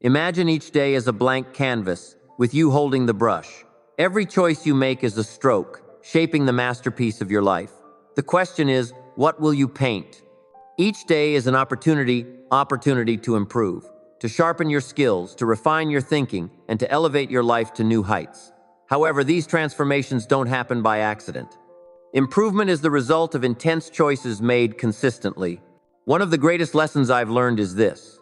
Imagine each day as a blank canvas, with you holding the brush. Every choice you make is a stroke, shaping the masterpiece of your life. The question is, what will you paint? Each day is an opportunity to improve, to sharpen your skills, to refine your thinking, and to elevate your life to new heights. However, these transformations don't happen by accident. Improvement is the result of intense choices made consistently. One of the greatest lessons I've learned is this: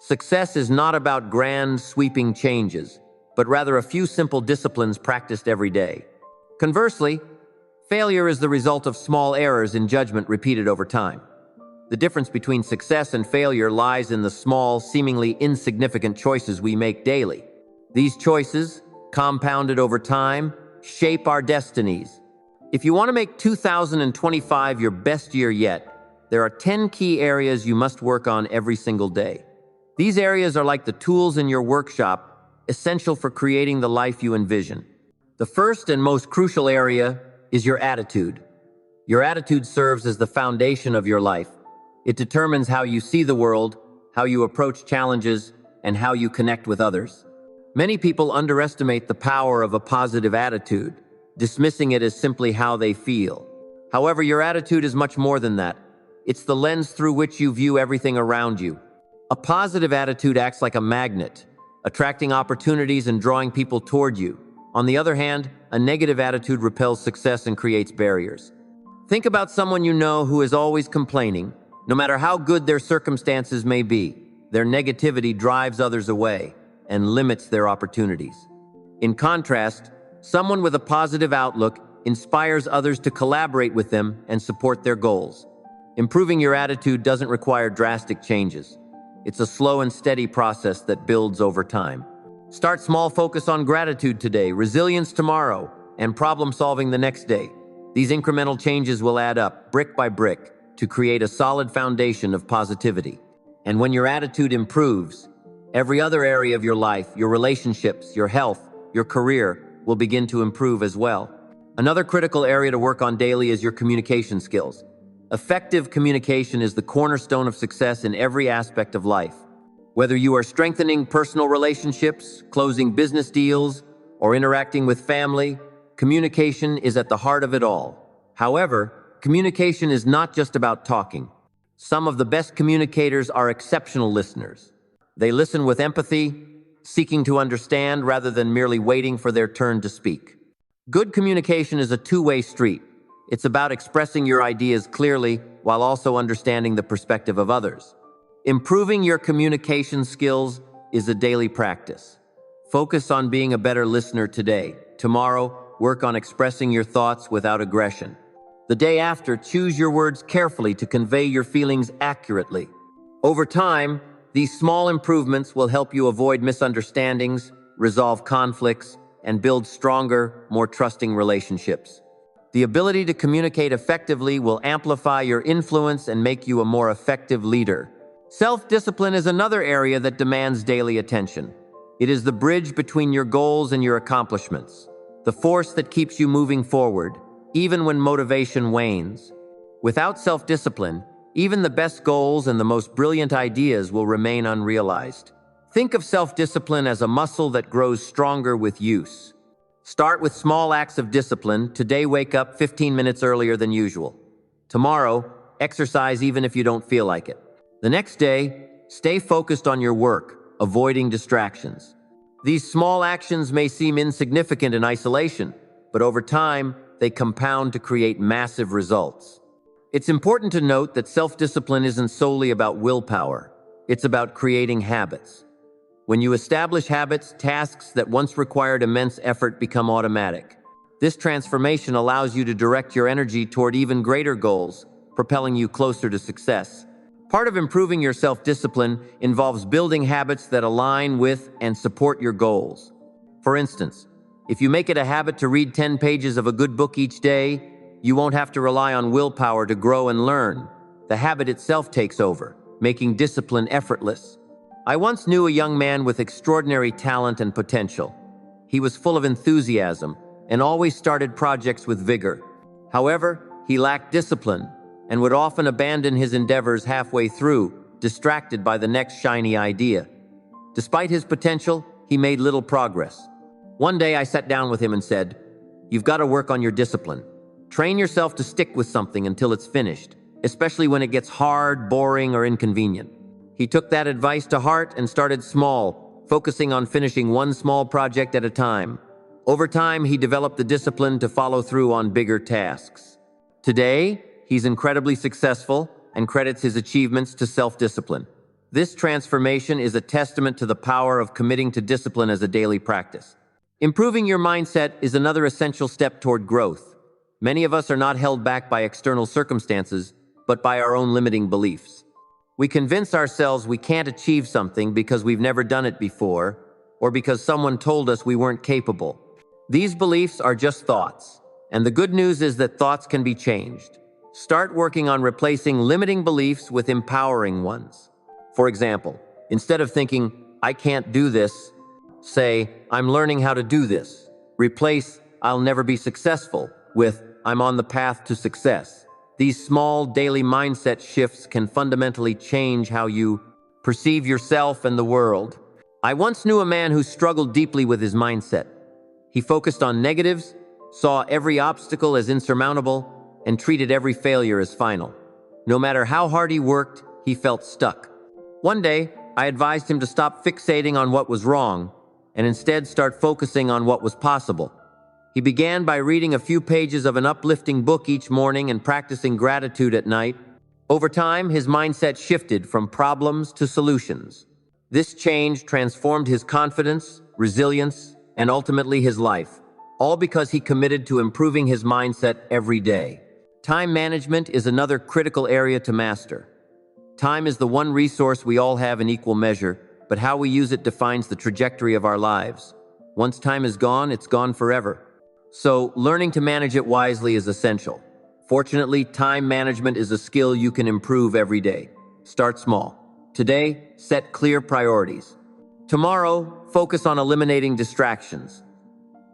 success is not about grand, sweeping changes, but rather a few simple disciplines practiced every day. Conversely, failure is the result of small errors in judgment repeated over time. The difference between success and failure lies in the small, seemingly insignificant choices we make daily. These choices, compounded over time, shape our destinies. If you want to make 2025 your best year yet, there are 10 key areas you must work on every single day. These areas are like the tools in your workshop, essential for creating the life you envision. The first and most crucial area is your attitude. Your attitude serves as the foundation of your life. It determines how you see the world, how you approach challenges, and how you connect with others. Many people underestimate the power of a positive attitude, dismissing it as simply how they feel. However, your attitude is much more than that. It's the lens through which you view everything around you. A positive attitude acts like a magnet, attracting opportunities and drawing people toward you. On the other hand, a negative attitude repels success and creates barriers. Think about someone you know who is always complaining. No matter how good their circumstances may be, their negativity drives others away and limits their opportunities. In contrast, someone with a positive outlook inspires others to collaborate with them and support their goals. Improving your attitude doesn't require drastic changes. It's a slow and steady process that builds over time. Start small, focus on gratitude today, resilience tomorrow, and problem solving the next day. These incremental changes will add up, brick by brick, to create a solid foundation of positivity. And when your attitude improves, every other area of your life, your relationships, your health, your career, will begin to improve as well. Another critical area to work on daily is your communication skills. Effective communication is the cornerstone of success in every aspect of life. Whether you are strengthening personal relationships, closing business deals, or interacting with family, communication is at the heart of it all. However, communication is not just about talking. Some of the best communicators are exceptional listeners. They listen with empathy, seeking to understand rather than merely waiting for their turn to speak. Good communication is a two-way street. It's about expressing your ideas clearly while also understanding the perspective of others. Improving your communication skills is a daily practice. Focus on being a better listener today. Tomorrow, work on expressing your thoughts without aggression. The day after, choose your words carefully to convey your feelings accurately. Over time, these small improvements will help you avoid misunderstandings, resolve conflicts, and build stronger, more trusting relationships. The ability to communicate effectively will amplify your influence and make you a more effective leader. Self-discipline is another area that demands daily attention. It is the bridge between your goals and your accomplishments, the force that keeps you moving forward, even when motivation wanes. Without self-discipline, even the best goals and the most brilliant ideas will remain unrealized. Think of self-discipline as a muscle that grows stronger with use. Start with small acts of discipline. Today, wake up 15 minutes earlier than usual. Tomorrow, exercise even if you don't feel like it. The next day, stay focused on your work, avoiding distractions. These small actions may seem insignificant in isolation, but over time, they compound to create massive results. It's important to note that self-discipline isn't solely about willpower. It's about creating habits. When you establish habits, tasks that once required immense effort become automatic. This transformation allows you to direct your energy toward even greater goals, propelling you closer to success. Part of improving your self-discipline involves building habits that align with and support your goals. For instance, if you make it a habit to read 10 pages of a good book each day, you won't have to rely on willpower to grow and learn. The habit itself takes over, making discipline effortless. I once knew a young man with extraordinary talent and potential. He was full of enthusiasm and always started projects with vigor. However, he lacked discipline and would often abandon his endeavors halfway through, distracted by the next shiny idea. Despite his potential, he made little progress. One day I sat down with him and said, "You've got to work on your discipline. Train yourself to stick with something until it's finished, especially when it gets hard, boring, or inconvenient." He took that advice to heart and started small, focusing on finishing one small project at a time. Over time, he developed the discipline to follow through on bigger tasks. Today, he's incredibly successful and credits his achievements to self-discipline. This transformation is a testament to the power of committing to discipline as a daily practice. Improving your mindset is another essential step toward growth. Many of us are not held back by external circumstances, but by our own limiting beliefs. We convince ourselves we can't achieve something because we've never done it before, or because someone told us we weren't capable. These beliefs are just thoughts, and the good news is that thoughts can be changed. Start working on replacing limiting beliefs with empowering ones. For example, instead of thinking, "I can't do this," say, "I'm learning how to do this." Replace, "I'll never be successful," with, "I'm on the path to success." These small daily mindset shifts can fundamentally change how you perceive yourself and the world. I once knew a man who struggled deeply with his mindset. He focused on negatives, saw every obstacle as insurmountable, and treated every failure as final. No matter how hard he worked, he felt stuck. One day, I advised him to stop fixating on what was wrong and instead start focusing on what was possible. He began by reading a few pages of an uplifting book each morning and practicing gratitude at night. Over time, his mindset shifted from problems to solutions. This change transformed his confidence, resilience, and ultimately his life, all because he committed to improving his mindset every day. Time management is another critical area to master. Time is the one resource we all have in equal measure, but how we use it defines the trajectory of our lives. Once time is gone, it's gone forever. So, learning to manage it wisely is essential. Fortunately, time management is a skill you can improve every day. Start small. Today, set clear priorities. Tomorrow, focus on eliminating distractions.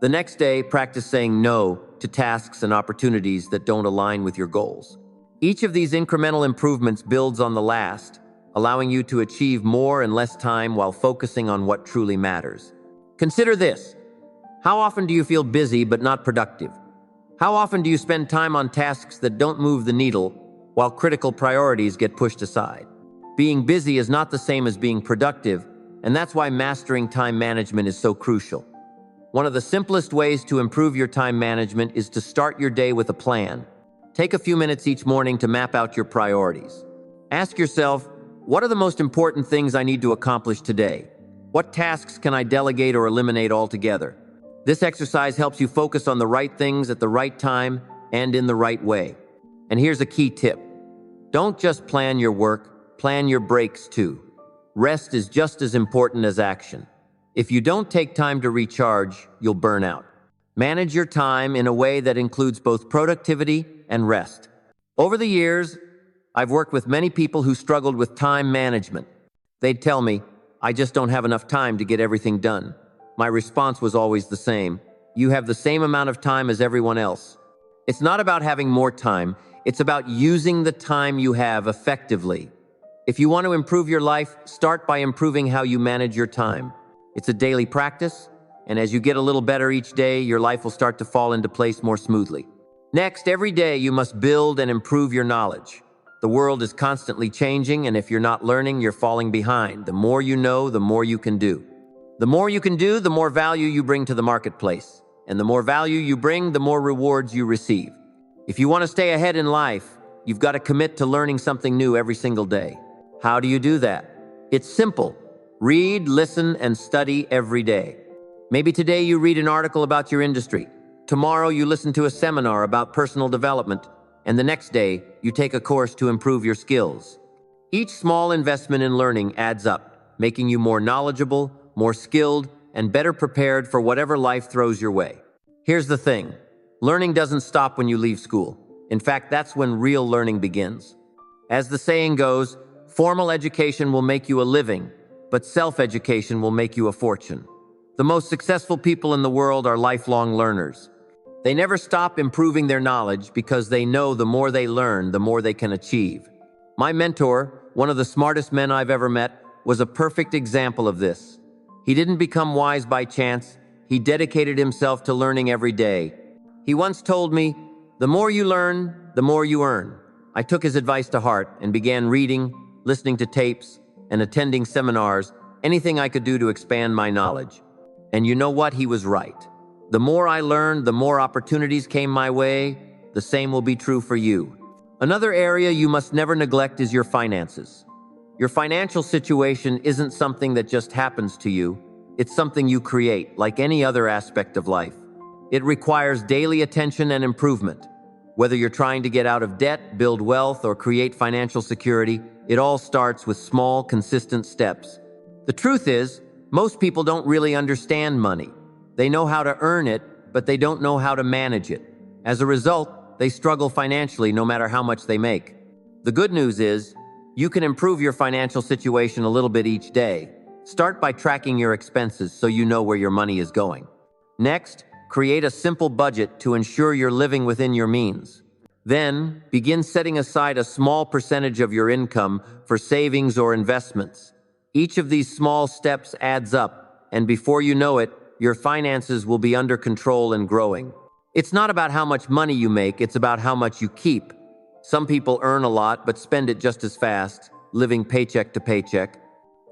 The next day, practice saying no to tasks and opportunities that don't align with your goals. Each of these incremental improvements builds on the last, allowing you to achieve more in less time while focusing on what truly matters. Consider this. How often do you feel busy but not productive? How often do you spend time on tasks that don't move the needle while critical priorities get pushed aside? Being busy is not the same as being productive, and that's why mastering time management is so crucial. One of the simplest ways to improve your time management is to start your day with a plan. Take a few minutes each morning to map out your priorities. Ask yourself, what are the most important things I need to accomplish today? What tasks can I delegate or eliminate altogether? This exercise helps you focus on the right things at the right time and in the right way. And here's a key tip. Don't just plan your work, plan your breaks too. Rest is just as important as action. If you don't take time to recharge, you'll burn out. Manage your time in a way that includes both productivity and rest. Over the years, I've worked with many people who struggled with time management. They'd tell me, "I just don't have enough time to get everything done." My response was always the same. You have the same amount of time as everyone else. It's not about having more time. It's about using the time you have effectively. If you want to improve your life, start by improving how you manage your time. It's a daily practice, and as you get a little better each day, your life will start to fall into place more smoothly. Next, every day you must build and improve your knowledge. The world is constantly changing, and if you're not learning, you're falling behind. The more you know, the more you can do. The more you can do, the more value you bring to the marketplace. And the more value you bring, the more rewards you receive. If you want to stay ahead in life, you've got to commit to learning something new every single day. How do you do that? It's simple. Read, listen, and study every day. Maybe today you read an article about your industry. Tomorrow you listen to a seminar about personal development. And the next day, you take a course to improve your skills. Each small investment in learning adds up, making you more knowledgeable, more skilled, and better prepared for whatever life throws your way. Here's the thing. Learning doesn't stop when you leave school. In fact, that's when real learning begins. As the saying goes, formal education will make you a living, but self-education will make you a fortune. The most successful people in the world are lifelong learners. They never stop improving their knowledge because they know the more they learn, the more they can achieve. My mentor, one of the smartest men I've ever met, was a perfect example of this. He didn't become wise by chance. He dedicated himself to learning every day. He once told me, "The more you learn, the more you earn." I took his advice to heart and began reading, listening to tapes, and attending seminars, anything I could do to expand my knowledge. And you know what? He was right. The more I learned, the more opportunities came my way. The same will be true for you. Another area you must never neglect is your finances. Your financial situation isn't something that just happens to you. It's something you create, like any other aspect of life. It requires daily attention and improvement. Whether you're trying to get out of debt, build wealth, or create financial security, it all starts with small, consistent steps. The truth is, most people don't really understand money. They know how to earn it, but they don't know how to manage it. As a result, they struggle financially no matter how much they make. The good news is, you can improve your financial situation a little bit each day. Start by tracking your expenses so you know where your money is going. Next, create a simple budget to ensure you're living within your means. Then, begin setting aside a small percentage of your income for savings or investments. Each of these small steps adds up, and before you know it, your finances will be under control and growing. It's not about how much money you make, it's about how much you keep. Some people earn a lot but spend it just as fast, living paycheck to paycheck.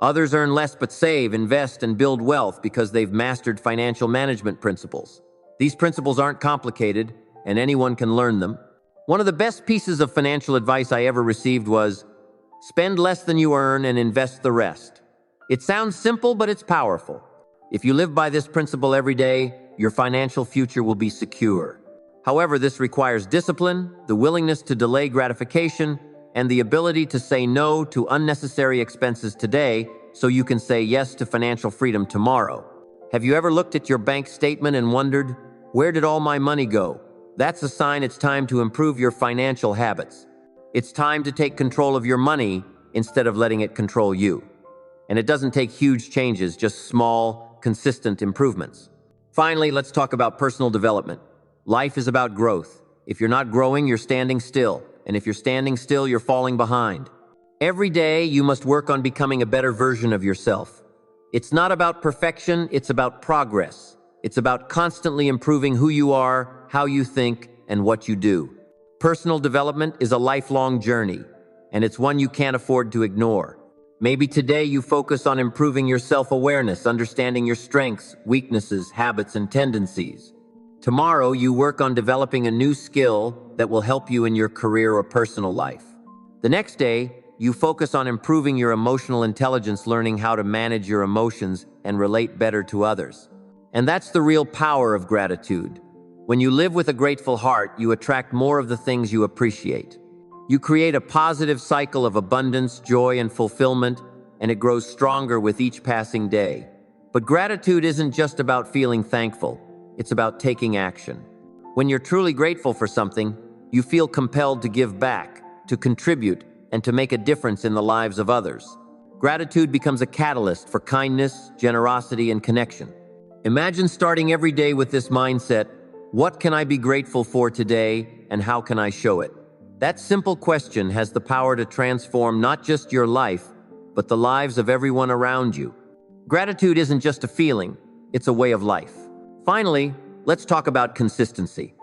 Others earn less but save, invest, and build wealth because they've mastered financial management principles. These principles aren't complicated, and anyone can learn them. One of the best pieces of financial advice I ever received was, spend less than you earn and invest the rest. It sounds simple, but it's powerful. If you live by this principle every day, your financial future will be secure. However, this requires discipline, the willingness to delay gratification, and the ability to say no to unnecessary expenses today so you can say yes to financial freedom tomorrow. Have you ever looked at your bank statement and wondered, where did all my money go? That's a sign it's time to improve your financial habits. It's time to take control of your money instead of letting it control you. And it doesn't take huge changes, just small, consistent improvements. Finally, let's talk about personal development. Life is about growth. If you're not growing, you're standing still. And if you're standing still, you're falling behind. Every day, you must work on becoming a better version of yourself. It's not about perfection, it's about progress. It's about constantly improving who you are, how you think, and what you do. Personal development is a lifelong journey, and it's one you can't afford to ignore. Maybe today you focus on improving your self-awareness, understanding your strengths, weaknesses, habits, and tendencies. Tomorrow, you work on developing a new skill that will help you in your career or personal life. The next day, you focus on improving your emotional intelligence, learning how to manage your emotions and relate better to others. And that's the real power of gratitude. When you live with a grateful heart, you attract more of the things you appreciate. You create a positive cycle of abundance, joy, and fulfillment, and it grows stronger with each passing day. But gratitude isn't just about feeling thankful. It's about taking action. When you're truly grateful for something, you feel compelled to give back, to contribute, and to make a difference in the lives of others. Gratitude becomes a catalyst for kindness, generosity, and connection. Imagine starting every day with this mindset: what can I be grateful for today, and how can I show it? That simple question has the power to transform not just your life, but the lives of everyone around you. Gratitude isn't just a feeling, it's a way of life. Finally, let's talk about consistency.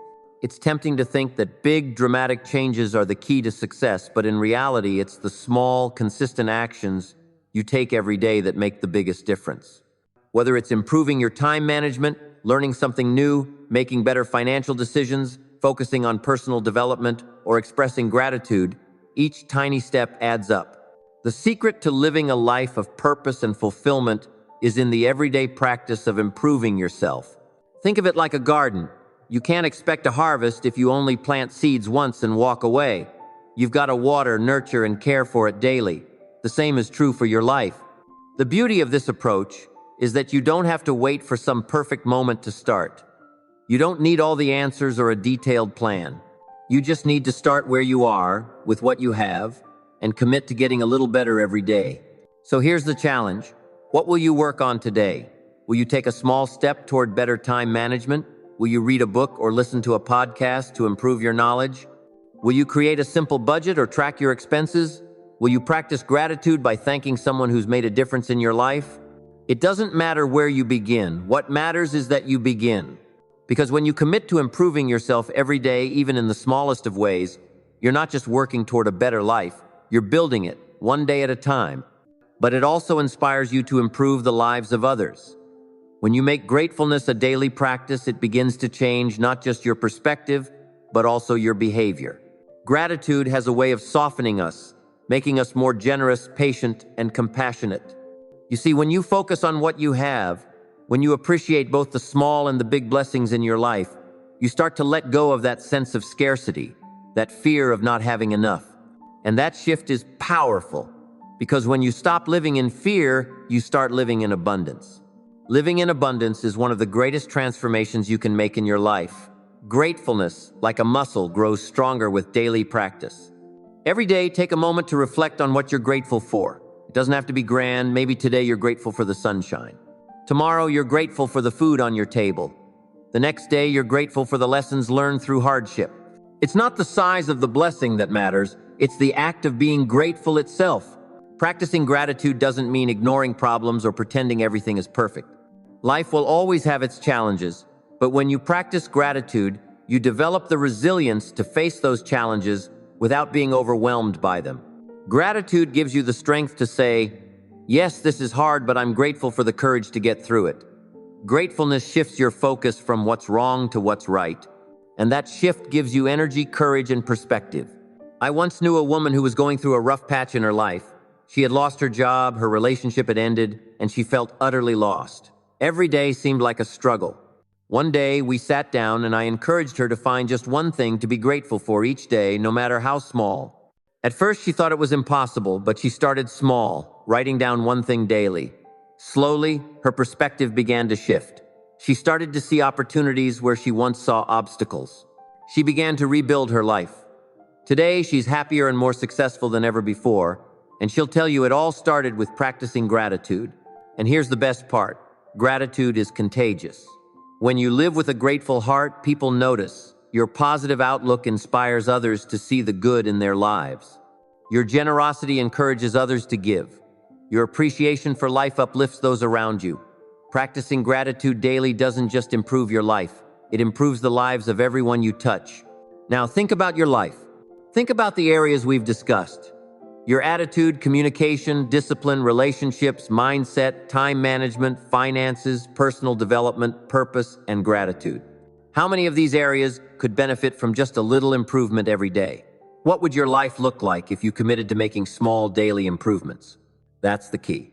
It's tempting to think that big, dramatic changes are the key to success, but in reality, it's the small, consistent actions you take every day that make the biggest difference. Whether it's improving your time management, learning something new, making better financial decisions, focusing on personal development, or expressing gratitude, each tiny step adds up. The secret to living a life of purpose and fulfillment is in the everyday practice of improving yourself. Think of it like a garden. You can't expect a harvest if you only plant seeds once and walk away. You've got to water, nurture, and care for it daily. The same is true for your life. The beauty of this approach is that you don't have to wait for some perfect moment to start. You don't need all the answers or a detailed plan. You just need to start where you are, with what you have, and commit to getting a little better every day. So here's the challenge. What will you work on today? Will you take a small step toward better time management? Will you read a book or listen to a podcast to improve your knowledge? Will you create a simple budget or track your expenses? Will you practice gratitude by thanking someone who's made a difference in your life? It doesn't matter where you begin. What matters is that you begin. Because when you commit to improving yourself every day, even in the smallest of ways, you're not just working toward a better life, you're building it, one day at a time. But it also inspires you to improve the lives of others. When you make gratefulness a daily practice, it begins to change not just your perspective, but also your behavior. Gratitude has a way of softening us, making us more generous, patient, and compassionate. You see, when you focus on what you have, when you appreciate both the small and the big blessings in your life, you start to let go of that sense of scarcity, that fear of not having enough. And that shift is powerful, because when you stop living in fear, you start living in abundance. Living in abundance is one of the greatest transformations you can make in your life. Gratefulness, like a muscle, grows stronger with daily practice. Every day, take a moment to reflect on what you're grateful for. It doesn't have to be grand. Maybe today you're grateful for the sunshine. Tomorrow, you're grateful for the food on your table. The next day, you're grateful for the lessons learned through hardship. It's not the size of the blessing that matters. It's the act of being grateful itself. Practicing gratitude doesn't mean ignoring problems or pretending everything is perfect. Life will always have its challenges, but when you practice gratitude, you develop the resilience to face those challenges without being overwhelmed by them. Gratitude gives you the strength to say, yes, this is hard, but I'm grateful for the courage to get through it. Gratefulness shifts your focus from what's wrong to what's right, and that shift gives you energy, courage, and perspective. I once knew a woman who was going through a rough patch in her life. She had lost her job, her relationship had ended, and she felt utterly lost. Every day seemed like a struggle. One day, we sat down and I encouraged her to find just one thing to be grateful for each day, no matter how small. At first, she thought it was impossible, but she started small, writing down one thing daily. Slowly, her perspective began to shift. She started to see opportunities where she once saw obstacles. She began to rebuild her life. Today, she's happier and more successful than ever before, and she'll tell you it all started with practicing gratitude. And here's the best part. Gratitude is contagious. When you live with a grateful heart, people notice. Your positive outlook inspires others to see the good in their lives. Your generosity encourages others to give. Your appreciation for life uplifts those around you. Practicing gratitude daily doesn't just improve your life, it improves the lives of everyone you touch. Now think about your life. Think about the areas we've discussed. Your attitude, communication, discipline, relationships, mindset, time management, finances, personal development, purpose, and gratitude. How many of these areas could benefit from just a little improvement every day? What would your life look like if you committed to making small daily improvements? That's the key.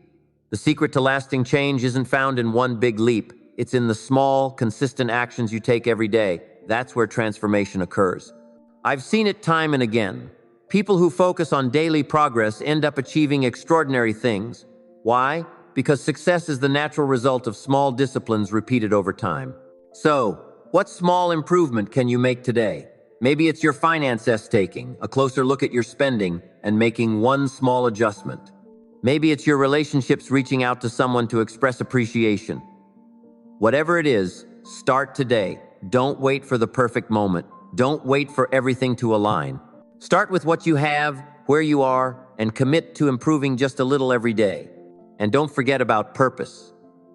The secret to lasting change isn't found in one big leap. It's in the small, consistent actions you take every day. That's where transformation occurs. I've seen it time and again. People who focus on daily progress end up achieving extraordinary things. Why? Because success is the natural result of small disciplines repeated over time. So, what small improvement can you make today? Maybe it's your finances taking a closer look at your spending and making one small adjustment. Maybe it's your relationships reaching out to someone to express appreciation. Whatever it is, start today. Don't wait for the perfect moment. Don't wait for everything to align. Start with what you have, where you are, and commit to improving just a little every day. And don't forget about purpose.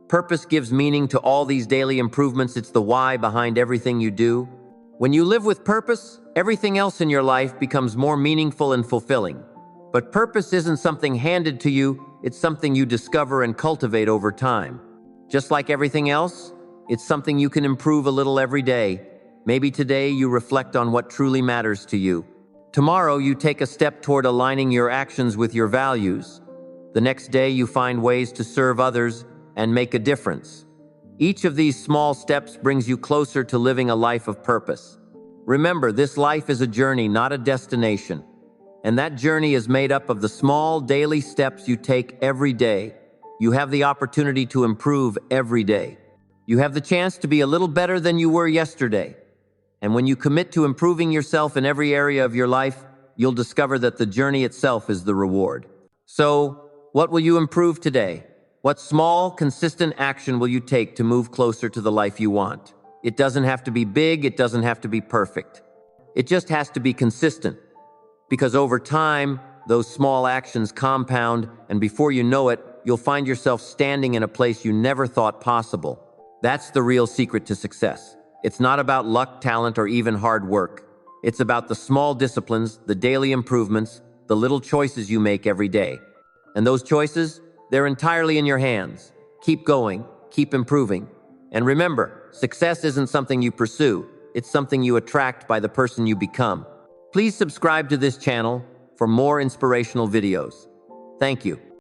Purpose gives meaning to all these daily improvements. It's the why behind everything you do. When you live with purpose, everything else in your life becomes more meaningful and fulfilling. But purpose isn't something handed to you, it's something you discover and cultivate over time. Just like everything else, it's something you can improve a little every day. Maybe today you reflect on what truly matters to you. Tomorrow you take a step toward aligning your actions with your values. The next day you find ways to serve others and make a difference. Each of these small steps brings you closer to living a life of purpose. Remember, this life is a journey, not a destination. And that journey is made up of the small daily steps you take every day. You have the opportunity to improve every day. You have the chance to be a little better than you were yesterday. And when you commit to improving yourself in every area of your life, you'll discover that the journey itself is the reward. So, what will you improve today? What small, consistent action will you take to move closer to the life you want? It doesn't have to be big, it doesn't have to be perfect. It just has to be consistent. Because over time, those small actions compound, and before you know it, you'll find yourself standing in a place you never thought possible. That's the real secret to success. It's not about luck, talent, or even hard work. It's about the small disciplines, the daily improvements, the little choices you make every day. And those choices, they're entirely in your hands. Keep going, keep improving. And remember, success isn't something you pursue, it's something you attract by the person you become. Please subscribe to this channel for more inspirational videos. Thank you.